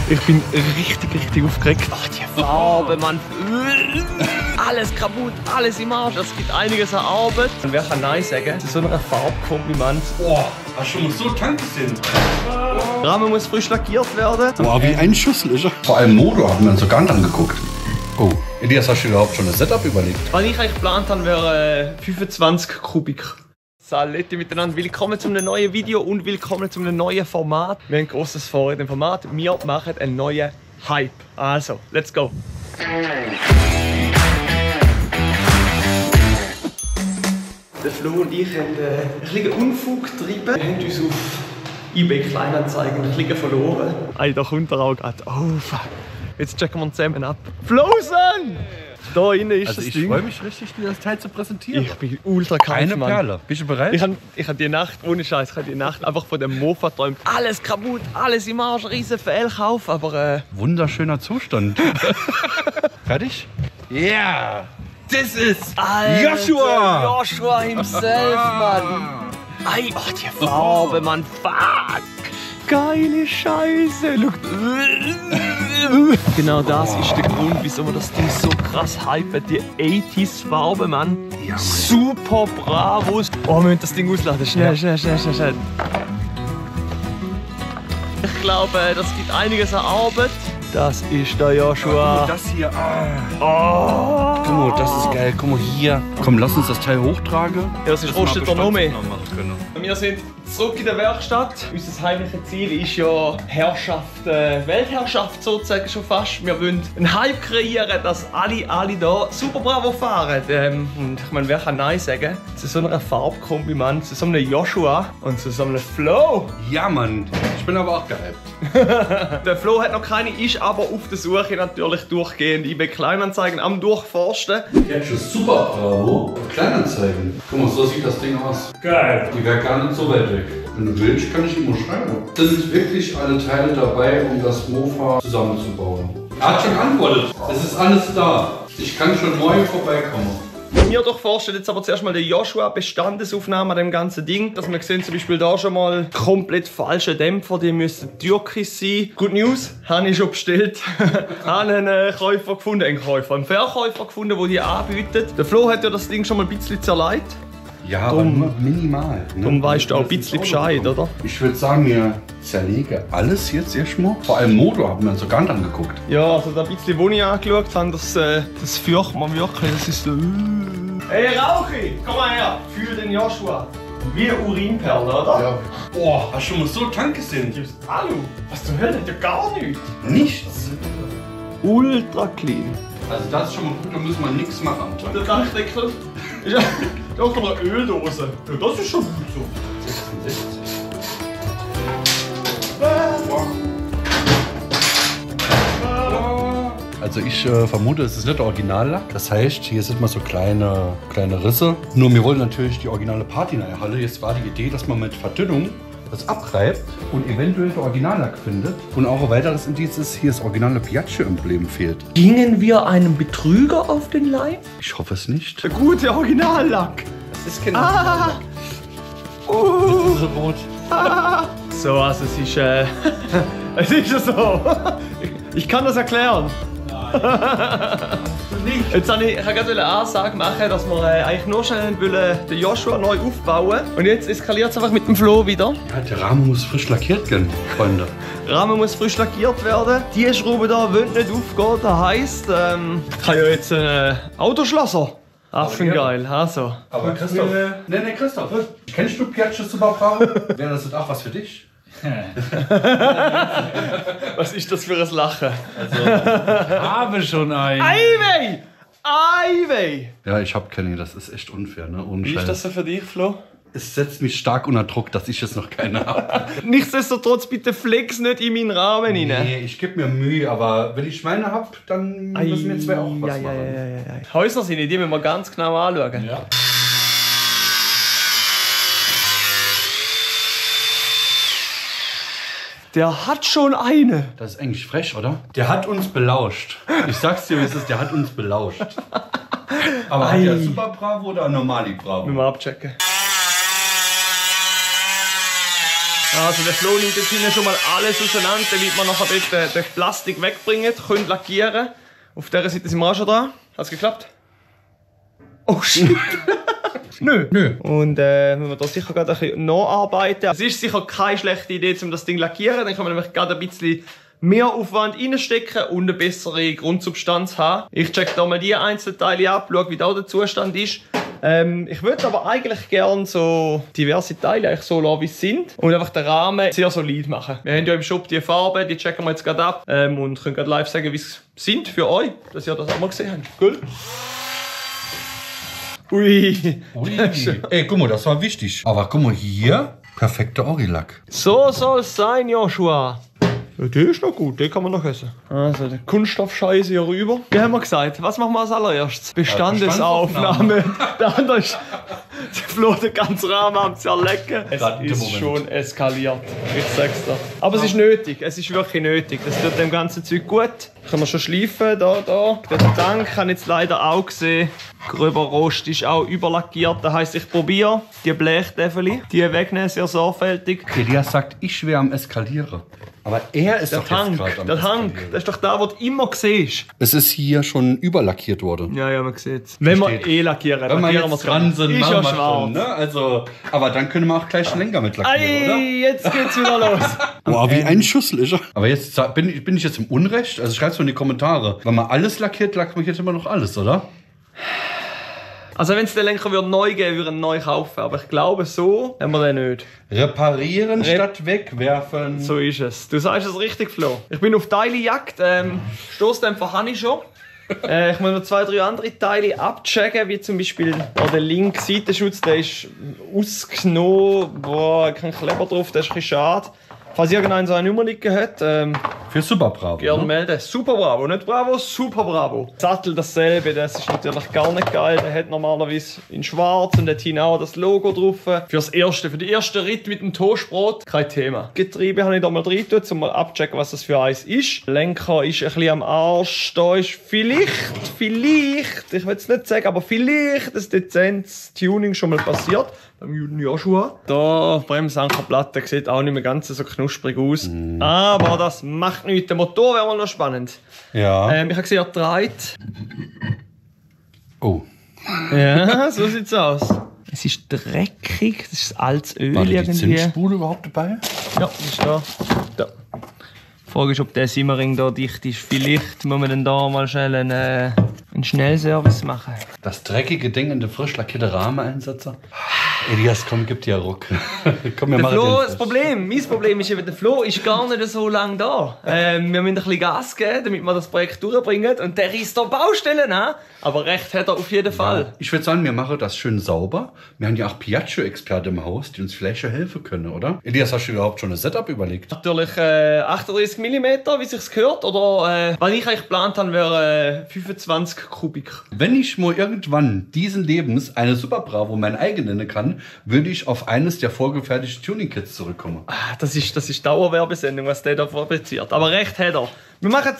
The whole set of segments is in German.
Ich bin richtig aufgeregt. Ach, die Farbe, Mann. Alles kaputt, alles im Arsch. Es gibt einiges an Arbeit. Und wer kann Nein sagen zu so einer Farbkombi, Mann? Boah, hast du schon mal so tanken sehen? Der Rahmen muss frisch lackiert werden. Boah, wie ein Schusslöcher. Vor allem Motor haben wir uns so gar nicht angeguckt. Oh, Elias, hast du überhaupt schon das Setup überlegt? Was ich eigentlich geplant habe, wäre 25 Kubik. Saletti miteinander, willkommen zu einem neuen Video und willkommen zu einem neuen Format. Wir haben ein grosses vor in dem Format. Wir machen einen neuen Hype. Also, let's go. Der Flo und ich haben ein bisschen Unfug getrieben. Wir haben uns auf eBay Kleinanzeigen ein bisschen verloren. Ey, da kommt er auch gerade. Oh fuck. Jetzt checken wir uns zusammen ab. Flosen! Da innen ist also das ich Ding. Ich freue mich richtig, dir das Teil zu präsentieren. Ich bin ultra kalt, Keine Mann. Perle. Bist du bereit? Ich hab die Nacht, ohne Scheiß, ich habe die Nacht einfach von dem Mofa geträumt. Alles kaputt, alles im Arsch, riesen Fehlkauf, aber wunderschöner Zustand. Fertig? Ja! Yeah. Das ist Alter, Joshua! Joshua himself, Mann! Ei, oh, die Farbe, Mann, fuck! Geile Scheiße! Look. Genau das ist der Grund, wieso wir das Ding so krass hypen. Die 80s Farbe, Mann. Ja, Mann. Super Bravos. Oh, wir müssen das Ding ausladen. Schnell. Ich glaube, das gibt einiges an Arbeit. Das ist der Joshua. Guck mal, das hier. Oh. Guck mal, das ist geil. Guck mal hier. Komm, lass uns das Teil hochtragen. Ja, sonst kostet er noch mehr. Können. Wir sind zurück in der Werkstatt. Unser heimliches Ziel ist ja Herrschaft, Weltherrschaft sozusagen schon fast. Wir wollen einen Hype kreieren, dass alle da super Bravo fahren. Und ich meine, wer kann Nein sagen zu so einer Farbkombi, Mann, zu so einem Joshua und zu so einem Flo. Ja, Mann. Ich bin aber auch gehypt. Der Flo hat noch keine, ist aber auf der Suche natürlich durchgehend eBay Kleinanzeigen am Durchforsten. Jetzt ist super Bravo. Kleinanzeigen. Guck mal, so sieht das Ding aus. Geil. Die wäre gar nicht so weit weg. Wenn du willst, kann ich immer schreiben. Sind wirklich alle Teile dabei, um das Mofa zusammenzubauen? Er hat schon geantwortet. Es ist alles da. Ich kann schon morgen vorbeikommen. Mir doch vorstellen jetzt aber zuerst mal der Joshua Bestandesaufnahme an dem ganzen Ding. Dass wir sehen zum Beispiel da schon mal komplett falsche Dämpfer, die müssen türkis sein. Good News, habe ich schon bestellt. Habe einen Käufer gefunden, einen Verkäufer gefunden, der die anbietet. Der Flo hat ja das Ding schon mal ein bisschen zerlegt. Ja, aber nur minimal. Ne? Darum weißt du auch ein bisschen Bescheid, oder? Ich würde sagen, wir zerlegen alles jetzt erstmal. Vor allem Motor haben wir uns so gar nicht angeguckt. Ja, also da ein bisschen, wo ich angeschaut habe, das fürchtet man wirklich. Das ist so... Hey Rauchi, komm mal her, fühl den Joshua. Wie Urinperle, oder? Ja. Boah, hast du schon mal so tanken sehen? Hallo, was zur Hölle, hat ja gar nichts. Nichts. Ultra clean. Also das ist schon mal gut, da muss man nichts machen am Tag. Der Dachdeckel ist ja auch noch eine Öldose. Ja, das ist schon gut so. 66. Also ich vermute, es ist nicht der Originallack. Das heißt, hier sind mal so kleine Risse. Nur wir wollen natürlich die originale Patina-Halle. Jetzt war die Idee, dass man mit Verdünnung das abreibt und eventuell der Originallack findet. Und auch ein weiteres Indiz ist, hier das originale Piaggio-Emblem fehlt. Gingen wir einem Betrüger auf den Leib? Ich hoffe es nicht. Der gute Originallack. Das ist kein Ah. Das ist rot. So, also es ist es ist ja so. Ich kann das erklären. Jetzt wollte ich gerade eine Ansage machen, dass wir eigentlich nur schnell den Joshua neu aufbauen. Und jetzt eskaliert es einfach mit dem Flo wieder. Ja, der Rahmen muss frisch lackiert werden, Freunde. Der Rahmen muss frisch lackiert werden. Die Schraube da will nicht aufgehen. Das heisst, ich habe ja jetzt einen Autoschlosser. Affengeil, also. Aber Christoph. Nee, Christoph. Kennst du Piaggio Super Bravo? Wäre das auch was für dich? Was ist das für ein Lachen? Habe schon einen. Eiwei! Eiwei! Ja, ich hab keine, das ist echt unfair, ne? Ohne Wie ist das so für dich, Flo? Es setzt mich stark unter Druck, dass ich jetzt noch keine habe. Nichtsdestotrotz, bitte flex nicht in meinen Rahmen rein. Nee, ich gebe mir Mühe, aber wenn ich meine habe, dann müssen wir zwei auch was machen. Ja. Häuser sind die müssen wir ganz genau anschauen. Ja. Der hat schon eine. Das ist eigentlich frech, oder? Der hat uns belauscht. Ich sag's dir, wie es ist, der hat uns belauscht. Aber hat der Super Bravo oder Normali Bravo? Müssen wir abchecken. Also der Flo nimmt jetzt hinten schon mal alles auseinander, damit wir nachher dort den Plastik wegbringen, können lackieren. Auf dieser Seite sind wir auch schon dran. Hat es geklappt? Oh shit! Nö. Und müssen wir da sicher gerade ein bisschen nacharbeiten. Es ist sicher keine schlechte Idee, um das Ding zu lackieren. Dann kann man nämlich gerade ein bisschen mehr Aufwand reinstecken und eine bessere Grundsubstanz haben. Ich check da mal die einzelnen Teile ab, schaue, wie da der Zustand ist. Ich würde aber eigentlich gerne so diverse Teile eigentlich so lassen, wie sie sind. Und einfach den Rahmen sehr solid machen. Wir haben ja im Shop die Farben, die checken wir jetzt gerade ab. Und können gerade live sagen, wie sie sind für euch, dass ihr das auch mal gesehen habt. Cool. Ui. Ey, guck mal, das war wichtig. Aber guck mal hier, perfekter Orilack. So soll es sein, Joshua. Ja, der ist noch gut, den kann man noch essen. Also, der Kunststoffscheiße hier rüber. Wie haben wir gesagt? Was machen wir als allererstes? Bestandesaufnahme. Der andere ist der Flo den ganzen Rahmen am Zerlecken. Es ist schon eskaliert. Ich sag's dir. Aber es ist nötig. Es ist wirklich nötig. Das tut dem ganzen Zeug gut. Können wir schon schleifen. Da. Den Tank habe ich jetzt leider auch gesehen. Gröber Rost ist auch überlackiert. Das heisst, ich probiere die Blechdäffeli. Die wegnehmen, sehr sorgfältig. Elias sagt, ich wäre am Eskalieren. Aber er ist Der doch Tank, jetzt gerade am der Tank, Eskalieren. das ist doch da, wo du immer siehst. Es ist hier schon überlackiert worden. Ja, man sieht's. Wenn wir Steht. lackieren, Wenn wir lackieren jetzt wir's dran sind, ist machen ja wir schwarz. schon, ne? Also, aber dann können wir auch gleich einen Lenker mit lackieren, oder? Ei, jetzt geht's wieder los. Boah, wie ein Schussel ist er. Aber jetzt bin ich jetzt im Unrecht? Also schreib's mal in die Kommentare. Wenn man alles lackiert man jetzt immer noch alles, oder? Also wenn es den Lenker neu geben würde, ich ihn neu kaufen. Aber ich glaube, so haben wir den nicht. Reparieren statt wegwerfen. So ist es. Du sagst es richtig, Flo. Ich bin auf Teilejagd. Stoßdämpfer habe ich schon. Ich muss noch 2, 3 andere Teile abchecken, wie zum Beispiel der linke Seitenschutz, der ist ausgenommen. Boah, kein Kleber drauf, das ist ein bisschen schade. Falls irgendeiner so eine Nummer liegen hat, Für Super Bravo. gerne Ne? melden. Super Bravo, nicht Bravo, Super Bravo. Sattel dasselbe, das ist natürlich gar nicht geil. Der hat normalerweise in schwarz und hat hinten auch das Logo drauf. Für den ersten Ritt mit dem Toastbrot, kein Thema. Getriebe habe ich da mal rein getan, um mal abzuchecken, was das für eins ist. Lenker ist ein bisschen am Arsch. Da ist vielleicht, ich will es nicht sagen, aber vielleicht ein dezentes Tuning schon mal passiert. Beim Juden Joshua. Da, Bremsankerplatte sieht auch nicht mehr ganz so knusprig aus. Aber das macht nichts. Der Motor wäre mal noch spannend. Ja. Ich habe gesehen, er dreht. Oh. Ja, so sieht's aus. Es ist dreckig, das ist altes Öl War die irgendwie. Zimtspule überhaupt dabei? Ja, das ist da. Die Frage ist, ob der Simmering da dicht ist. Vielleicht muss man dann da mal schnell einen Schnellservice machen. Das dreckige Ding in den frisch lackierten Rahmeneinsatzer. Elias, komm, gib dir einen Ruck. Komm, wir Der machen Flo, den mein Problem ist eben, der Flo ist gar nicht so lange da. Wir müssen ein bisschen Gas geben, damit wir das Projekt durchbringen. Und der reißt da Baustellen an. Aber recht hat er auf jeden Fall. Ich würde sagen, wir machen das schön sauber. Wir haben ja auch Piaggio-Experten im Haus, die uns vielleicht schon helfen können, oder? Elias, hast du überhaupt schon ein Setup überlegt? Natürlich 38 mm, wie sich's gehört. Oder was ich eigentlich geplant habe, wäre 25 Kubik. Wenn ich mal irgendwann diesen Lebens eine Super Bravo mein eigen nennen kann, würde ich auf eines der vorgefertigten Tuning-Kits zurückkommen. Das ist Dauerwerbesendung, was der da fabriziert. Aber recht hat er. Wir machen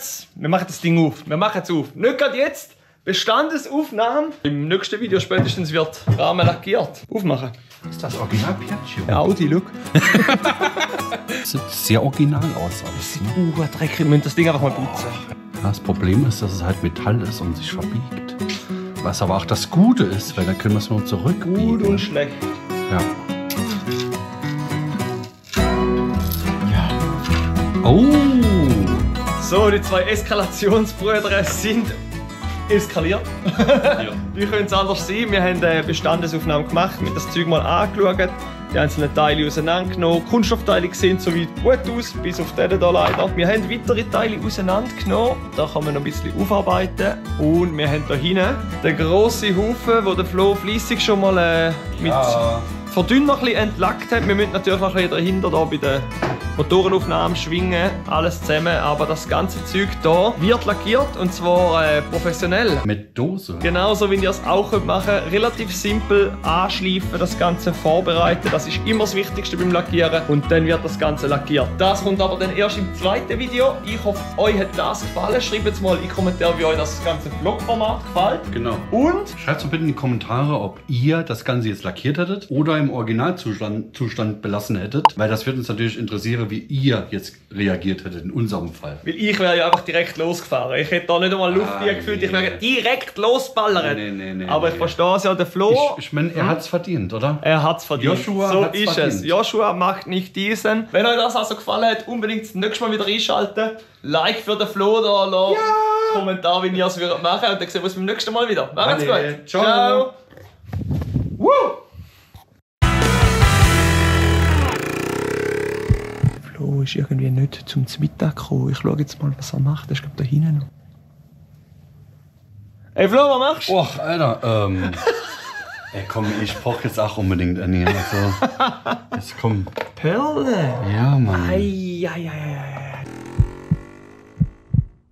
das Ding auf. Wir machen es auf. Nicht gerade jetzt. Bestandesaufnahme. Im nächsten Video spätestens wird Rahmen lackiert. Aufmachen. Ist das Original Piaggio? Ja, Audi, look. Das sieht sehr original aus. Alles, Dreck. Wir müssen das Ding einfach mal putzen. Das Problem ist, dass es halt Metall ist und sich verbiegt. Was aber auch das Gute ist, weil dann können wir es nur zurückbiegen. Gut und schlecht. Ja. Oh! So, die zwei Eskalationsbrüder sind eskaliert. Wie könnte es anders sein? Wir haben eine Bestandesaufnahme gemacht, mit das Zeug mal angeschaut, die einzelnen Teile auseinandergenommen. Kunststoffteile sehen soweit gut aus, bis auf den hier leider. Wir haben weitere Teile auseinandergenommen, da kann man noch ein bisschen aufarbeiten. Und wir haben hier hinten den grossen Haufen, wo der Flo fleissig schon mal mit Verdünner ein bisschen entlackt hat. Wir müssen natürlich noch ein bisschen dahinter da bei den Motorenaufnahmen, Schwingen, alles zusammen. Aber das ganze Zeug hier wird lackiert und zwar professionell. Mit Dose? Genauso wie ihr es auch machen könnt. Relativ simpel anschleifen, das Ganze vorbereiten. Das ist immer das Wichtigste beim Lackieren. Und dann wird das Ganze lackiert. Das kommt aber dann erst im zweiten Video. Ich hoffe, euch hat das gefallen. Schreibt jetzt mal in die Kommentare, wie euch das ganze Vlog-Format gefällt. Genau. Und schreibt doch bitte in die Kommentare, ob ihr das Ganze jetzt lackiert hättet oder im Originalzustand belassen hättet. Weil das wird uns natürlich interessieren, wie ihr jetzt reagiert hättet in unserem Fall. weil ich wäre ja einfach direkt losgefahren. Ich hätte da nicht einmal Luft gefühlt. Ich wäre direkt losballern. Nee, aber ich verstehe es ja, der Flo. Ich meine, er hat es verdient, oder? Er hat es verdient. Joshua so hat's ist verdient. es. Joshua macht nicht diesen. Wenn euch das also gefallen hat, unbedingt das nächste Mal wieder einschalten. Like für den Flo da lassen. Ja. Kommentar, wie ihr es machen würdet. Und dann sehen wir uns beim nächsten Mal wieder. Macht's gut. Ciao. Ciao. Woo. Flo ist irgendwie nicht zum Mittag gekommen. Ich schaue jetzt mal, was er macht. Er ist, glaube ich, da hinten noch. Hey Flo, was machst du? Och, Alter, ey, komm, ich brauch jetzt auch unbedingt eine. Also, jetzt komm. Perle. Ja, Mann. Ei.